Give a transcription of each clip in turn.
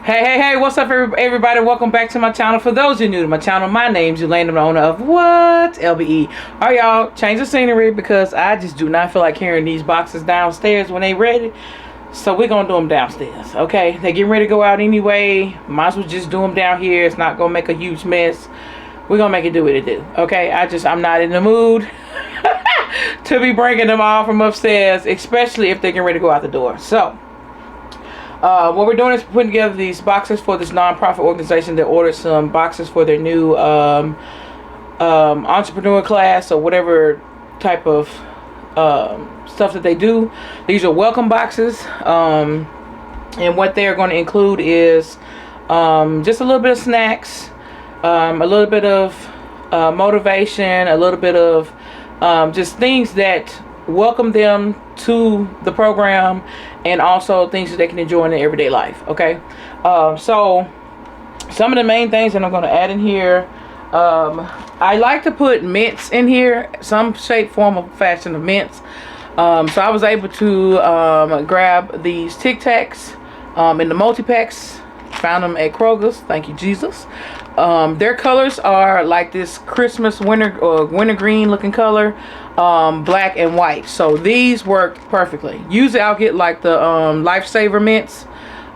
Hey, what's up, everybody? Welcome back to my channel. For those who are new to my channel, my name's Elaine, the owner of What? LBE. Alright, y'all, change the scenery because I just do not feel like carrying these boxes downstairs when they ready. So we're going to do them downstairs, okay? They getting ready to go out anyway. Might as well just do them down here. It's not going to make a huge mess. We're going to make it do what it do, okay? I'm not in the mood to be bringing them all from upstairs, especially if they're getting ready to go out the door. So what we're doing is putting together these boxes for this non-profit organization that ordered some boxes for their new entrepreneur class or whatever type of stuff that they do. These are welcome boxes, and what they're going to include is just a little bit of snacks, a little bit of motivation, a little bit of just things that welcome them to the program, and also things that they can enjoy in their everyday life. Okay, so some of the main things that I'm going to add in here, I like to put mints in here, some shape, form, or fashion of mints. So I was able to grab these Tic Tacs in the multi-packs. Found them at Kroger's. Thank you, Jesus. Their colors are like this Christmas winter green looking color, black and white. So these work perfectly. Usually I'll get like the Lifesaver mints,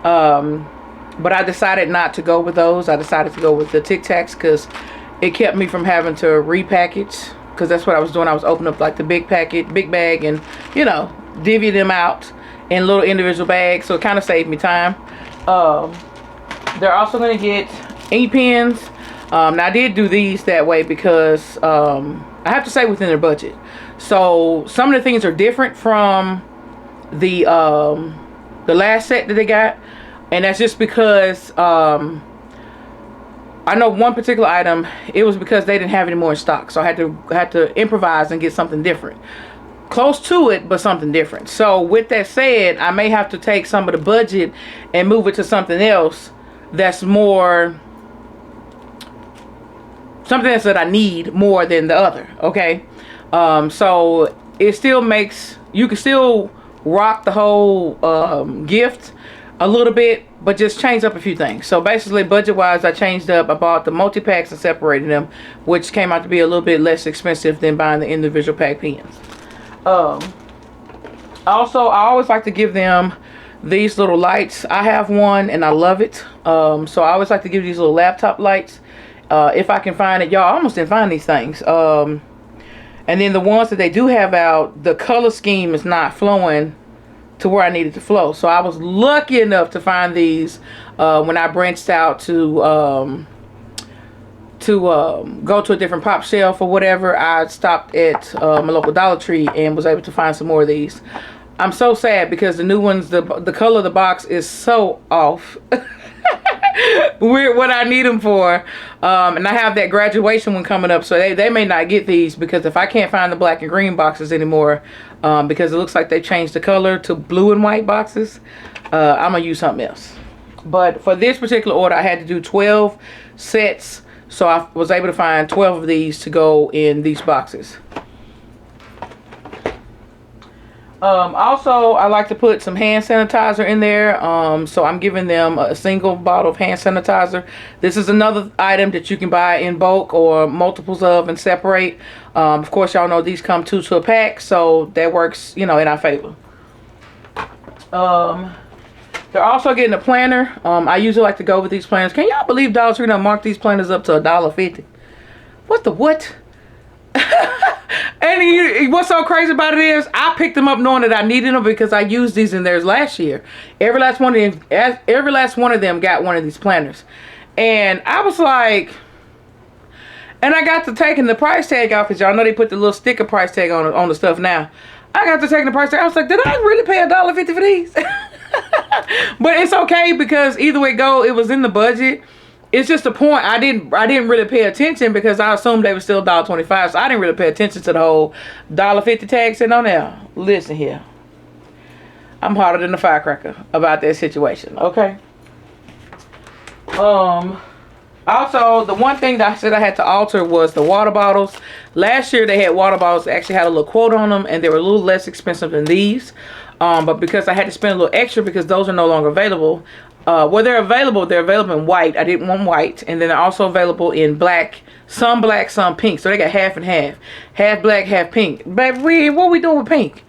but I decided not to go with those. I decided to go with the Tic Tacs because it kept me from having to repackage, because that's what I was doing. I was opening up like the big bag, and you know, divvy them out in little individual bags, so it kind of saved me time. They're also going to get ink pens. Now I did do these that way because I have to say within their budget. So some of the things are different from the last set that they got, and that's just because I know one particular item, it was because they didn't have any more in stock, so I had to improvise and get something different, close to it, but something different. So with that said, I may have to take some of the budget and move it to something else that's more something else that I need more than the other. Okay, so it still makes, you can still rock the whole gift a little bit, but just change up a few things. So basically, budget wise, I changed up. I bought the multi-packs and separated them, which came out to be a little bit less expensive than buying the individual pack pens. Also, I always like to give them these little lights. I have one and I love it. So I always like to give these little laptop lights if I can find it. Y'all, I almost didn't find these things. And then the ones that they do have out, the color scheme is not flowing to where I needed to flow. So I was lucky enough to find these when I branched out to go to a different pop shelf or whatever. I stopped at my local Dollar Tree and was able to find some more of these. I'm so sad because the new ones, the color of the box is so off weird what I need them for, and I have that graduation one coming up, so they may not get these, because if I can't find the black and green boxes anymore, because it looks like they changed the color to blue and white boxes, I'm gonna use something else. But for this particular order, I had to do 12 sets, so I was able to find 12 of these to go in these boxes. Also, I like to put some hand sanitizer in there. So I'm giving them a single bottle of hand sanitizer. This is another item that you can buy in bulk or multiples of and separate. Of course, y'all know these come 2 to a pack, so that works, you know, in our favor. They're also getting a planner. I usually like to go with these planners. Can y'all believe Dollar Tree done marked these planners up to $1.50? What the what? And what's so crazy about it is I picked them up knowing that I needed them, because I used these in theirs last year. Every last one of them got one of these planners, and I was like, and I got to taking the price tag off, because y'all know they put the little sticker price tag on the stuff now. I got to taking the price tag. I was like, did I really pay $1.50 for these? But it's okay, because either way go, it was in the budget. It's just the point, I didn't really pay attention, because I assumed they were still $1.25, so I didn't really pay attention to the whole $1.50 tag sitting on there. Listen here, I'm hotter than a firecracker about that situation. Okay. Also, the one thing that I said I had to alter was the water bottles. Last year they had water bottles that actually had a little quote on them, and they were a little less expensive than these. But because I had to spend a little extra because those are no longer available. Well, they're available in white. I didn't want white. And then they're also available in black, some pink. So they got half and half. Half black, half pink. Baby, what we doing with pink?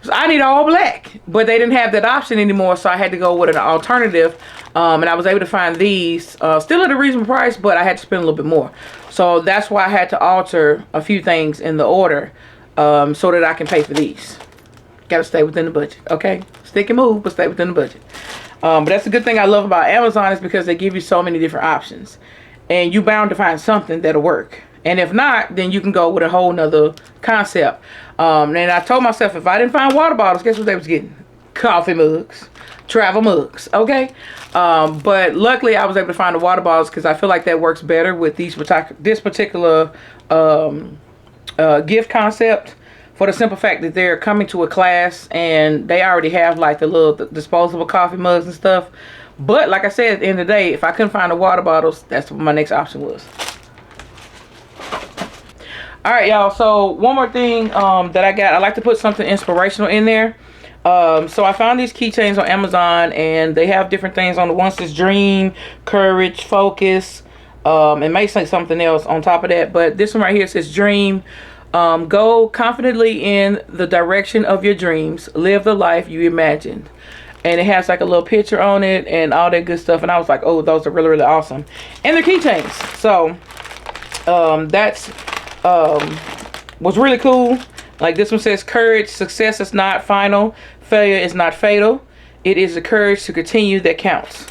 So I need all black. But they didn't have that option anymore, so I had to go with an alternative. And I was able to find these still at a reasonable price, but I had to spend a little bit more. So that's why I had to alter a few things in the order so that I can pay for these. Gotta stay within the budget, okay? Stick and move, but stay within the budget. But that's the good thing I love about Amazon is because they give you so many different options. And you bound to find something that'll work. And if not, then you can go with a whole nother concept. And I told myself if I didn't find water bottles, guess what they was getting? Coffee mugs. Travel mugs, okay? But luckily I was able to find the water bottles because I feel like that works better with this particular gift concept. For the simple fact that they're coming to a class and they already have like the little disposable coffee mugs and stuff. But like I said, at the end of the day, if I couldn't find the water bottles, that's what my next option was. Alright, y'all. So one more thing that I got. I like to put something inspirational in there. So I found these keychains on Amazon and they have different things on the ones that's dream, courage, focus, and may say something else on top of that. But this one right here says dream. Go confidently in the direction of your dreams. Live the life you imagined. And it has like a little picture on it and all that good stuff. And I was like, oh, those are really, really awesome. And they're keychains. So that's was really cool. Like this one says, courage, success is not final. Failure is not fatal. It is the courage to continue that counts.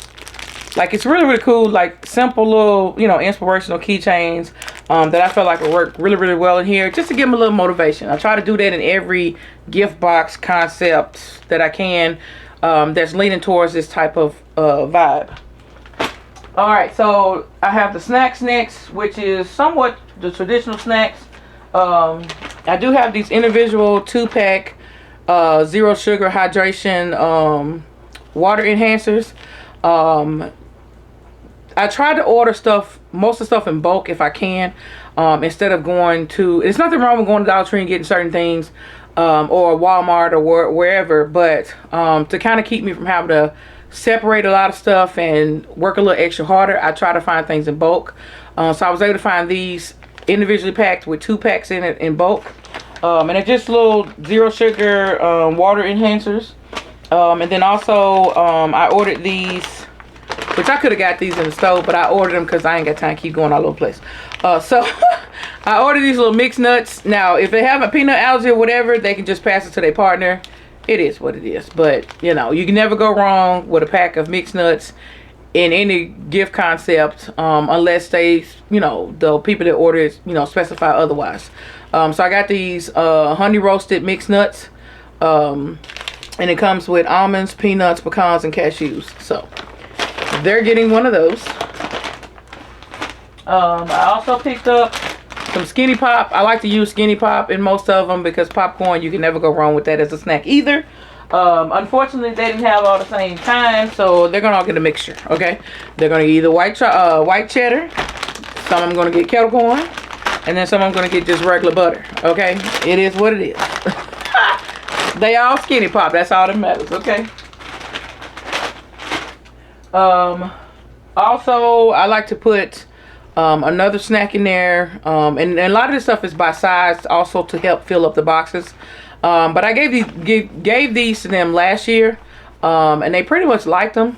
Like it's really, really cool. Like simple little, you know, inspirational keychains that I felt like would work really, really well in here. Just to give them a little motivation. I try to do that in every gift box concept that I can that's leaning towards this type of vibe. Alright, so I have the snacks next, which is somewhat the traditional snacks. I do have these individual 2-pack zero sugar hydration water enhancers. I try to order most of the stuff in bulk if I can, instead of going to, it's nothing wrong with going to Dollar Tree and getting certain things, or Walmart or wherever, but to kind of keep me from having to separate a lot of stuff and work a little extra harder, I try to find things in bulk. So I was able to find these individually packed with 2 packs in it in bulk. And they're just little zero sugar water enhancers. And then also I ordered these, which I could have got these in the store, but I ordered them because I ain't got time to keep going all over the place. So I ordered these little mixed nuts. Now, if they have a peanut allergy or whatever, they can just pass it to their partner. It is what it is. But, you know, you can never go wrong with a pack of mixed nuts in any gift concept, unless they, you know, the people that order it, you know, specify otherwise. So I got these honey roasted mixed nuts. And it comes with almonds, peanuts, pecans, and cashews. So they're getting one of those. I also picked up some Skinny Pop. I like to use Skinny Pop in most of them because popcorn, you can never go wrong with that as a snack either. Unfortunately, they didn't have all the same time, so they're gonna all get a mixture. Okay, they're gonna get either white cheddar, some I'm gonna get kettle corn, and then some I'm gonna get just regular butter. Okay, it is what it is. They all Skinny Pop. That's all that matters. Okay. Also, I like to put another snack in there, and a lot of this stuff is by size, also to help fill up the boxes. But I gave these to them last year, and they pretty much liked them.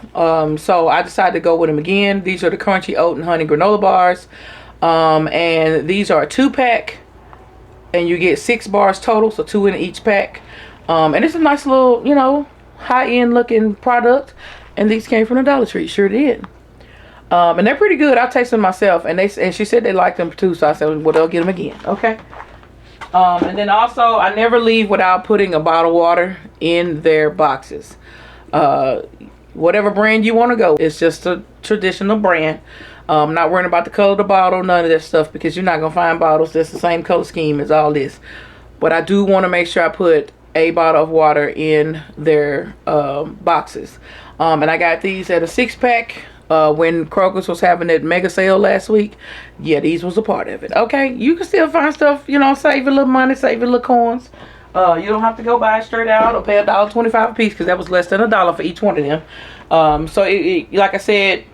So I decided to go with them again. These are the Crunchy Oat and Honey Granola Bars, and these are a 2-pack, and you get 6 bars total, so 2 in each pack. And it's a nice little, you know, high-end looking product. And these came from the Dollar Tree. Sure did. And they're pretty good. I tasted them myself. And she said they liked them too. So I said, well, they'll get them again. Okay. And then also, I never leave without putting a bottle of water in their boxes. Whatever brand you want to go. It's just a traditional brand. Not worrying about the color of the bottle. None of that stuff. Because you're not going to find bottles that's the same color scheme as all this. But I do want to make sure I put a bottle of water in their boxes. And I got these at a 6-pack. when Kroger's was having that mega sale last week. Yeah, these was a part of it. Okay, you can still find stuff, you know, save a little money, save a little coins. You don't have to go buy it straight out or pay $1.25 a piece, because that was less than $1 for each one of them. So like I said,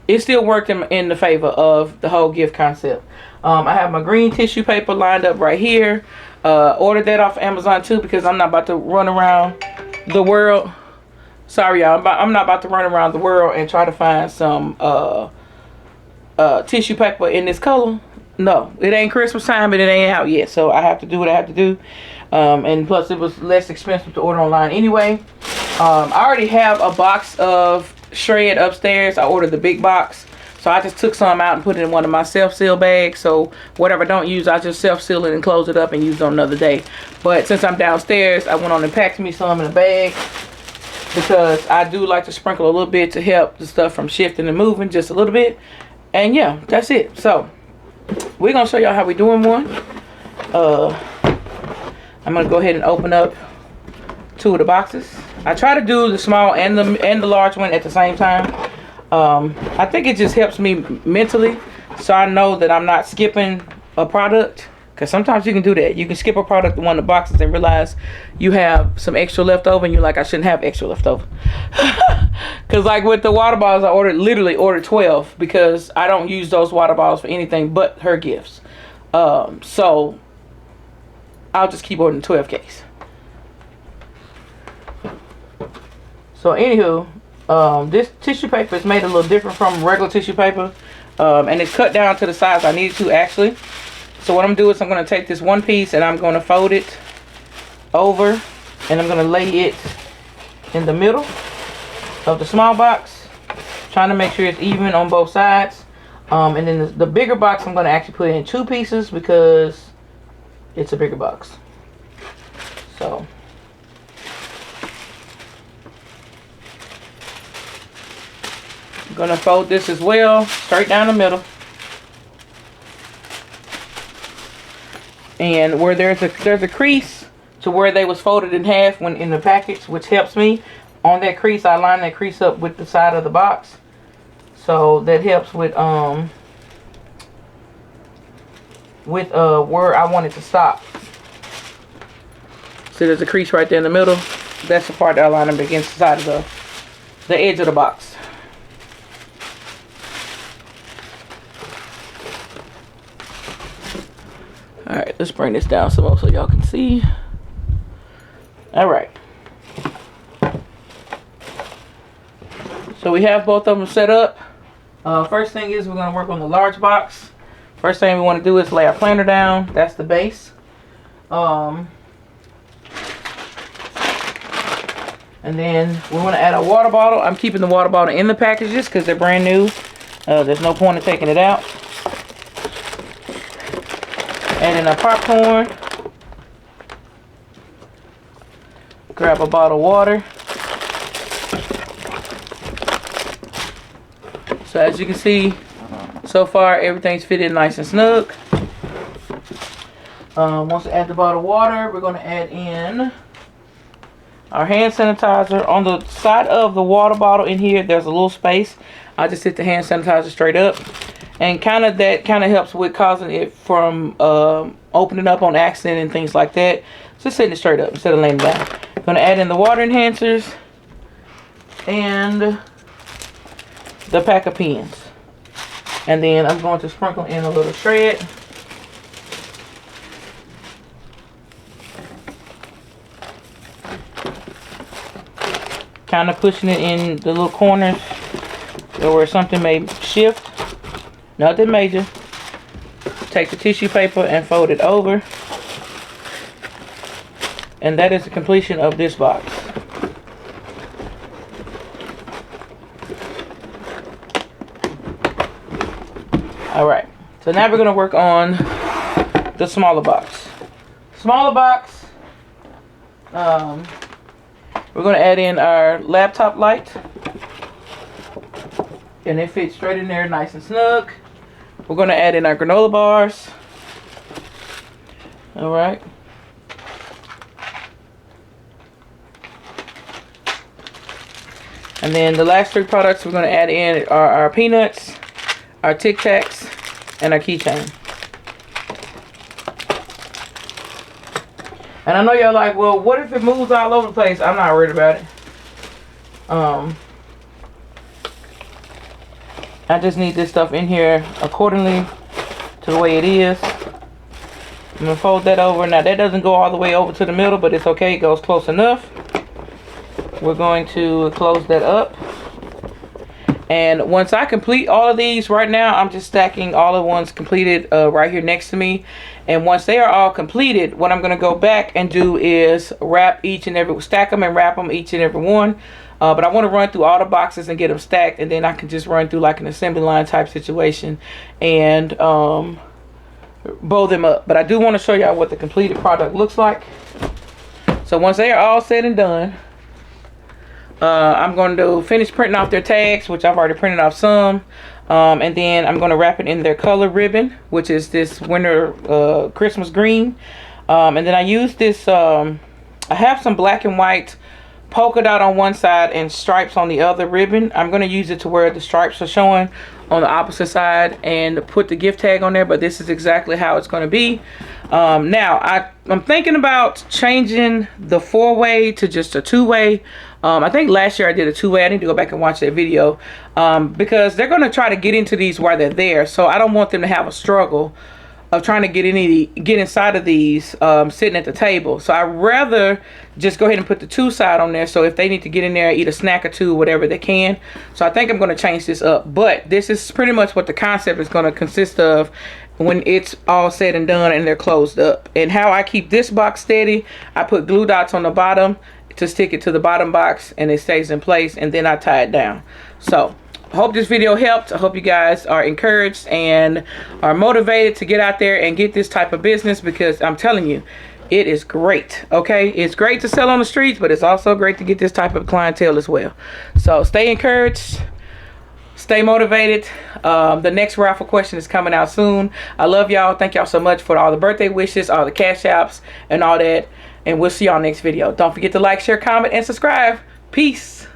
it still worked in the favor of the whole gift concept. I have my green tissue paper lined up right here. Ordered that off Amazon too, because I'm not about to run around the world. Sorry, y'all. I'm not about to run around the world and try to find some tissue paper in this color. No, it ain't Christmas time, but it ain't out yet. So I have to do what I have to do. And plus, it was less expensive to order online anyway. I already have a box of shred upstairs. I ordered the big box. So I just took some out and put it in one of my self-seal bags. So whatever I don't use, I just self-seal it and close it up and use it on another day. But since I'm downstairs, I went on and packed me some in a bag, because I do like to sprinkle a little bit to help the stuff from shifting and moving just a little bit. And yeah, that's it. So we're going to show y'all how we're doing one. I'm going to go ahead and open up 2 of the boxes. I try to do the small and the large one at the same time. I think it just helps me mentally, so I know that I'm not skipping a product, because sometimes you can do that. You can skip a product in one of the boxes and realize you have some extra left over, and you're like, I shouldn't have extra left over. Because like with the water bottles, I literally ordered 12, because I don't use those water bottles for anything but her gifts. So I'll just keep ordering 12 case. So anywho, this tissue paper is made a little different from regular tissue paper, and it's cut down to the size I needed to actually. So what I'm doing is I'm going to take this one piece and I'm going to fold it over, and I'm going to lay it in the middle of the small box, trying to make sure it's even on both sides. And then the bigger box I'm going to actually put in 2 pieces, because it's a bigger box. So I'm going to fold this as well, straight down the middle. And where there's a crease to where they was folded in half when in the package, which helps me. On that crease, I line that crease up with the side of the box. So that helps with where I want it to stop. So there's a crease right there in the middle. That's the part that I line up against the side of the edge of the box. Alright, let's bring this down some more so y'all can see. Alright. So we have both of them set up. First thing is we're going to work on the large box. First thing we want to do is lay our planner down. That's the base. And then we want to add a water bottle. I'm keeping the water bottle in the packages because they're brand new. There's no point in taking it out. Add in our popcorn. Grab a bottle of water. So as you can see, so far everything's fitted nice and snug. Once we add the bottle of water, we're going to add in our hand sanitizer. On the side of the water bottle in here, there's a little space. I just hit the hand sanitizer straight up. And that kind of helps with causing it from opening up on accident and things like that. Just sitting it straight up instead of laying it down. I'm going to add in the water enhancers and the pack of pens. And then I'm going to sprinkle in a little shred. Kind of pushing it in the little corners where something may shift. Nothing major. Take the tissue paper and fold it over. And that is the completion of this box. Alright, so now we're going to work on the smaller box. Smaller box, we're going to add in our laptop light. And it fits straight in there nice and snug. We're going to add in our granola bars. Alright. And then the last 3 products we're going to add in are our peanuts, our Tic Tacs, and our keychain. And I know y'all like, well, what if it moves all over the place? I'm not worried about it. I just need this stuff in here accordingly to the way it is. I'm going to fold that over. Now, that doesn't go all the way over to the middle, but it's okay. It goes close enough. We're going to close that up. And once I complete all of these, right now, I'm just stacking all the ones completed right here next to me. And once they are all completed, what I'm going to go back and do is wrap stack them and wrap them each and every one. But I want to run through all the boxes and get them stacked, and then I can just run through like an assembly line type situation and bow them up. But I do want to show y'all what the completed product looks like. So once they are all said and done, I'm going to finish printing off their tags, which I've already printed off some. And then I'm going to wrap it in their color ribbon, which is this winter Christmas green. And then I use this, I have some black and white polka dot on one side and stripes on the other ribbon. I'm going to use it to where the stripes are showing on the opposite side and put the gift tag on there, but this is exactly how it's going to be. Now I'm thinking about changing the 4-way to just a 2-way. I think last year I did a 2-way. I need to go back and watch that video because they're going to try to get into these while they're there, so I don't want them to have a struggle of trying to get inside of these sitting at the table. So I'd rather just go ahead and put the 2 side on there, so if they need to get in there, eat a snack or 2, whatever they can. So I think I'm going to change this up, but this is pretty much what the concept is going to consist of when it's all said and done and they're closed up. And how I keep this box steady, I put glue dots on the bottom to stick it to the bottom box and it stays in place, and then I tie it down. So I hope this video helped. I hope you guys are encouraged and are motivated to get out there and get this type of business, because I'm telling you, it is great. Okay, it's great to sell on the streets, but it's also great to get this type of clientele as well. So stay encouraged, stay motivated. The next raffle question is coming out soon. I love y'all. Thank y'all so much for all the birthday wishes, all the cash apps, and all that. And we'll see y'all next video. Don't forget to like, share, comment, and subscribe. Peace.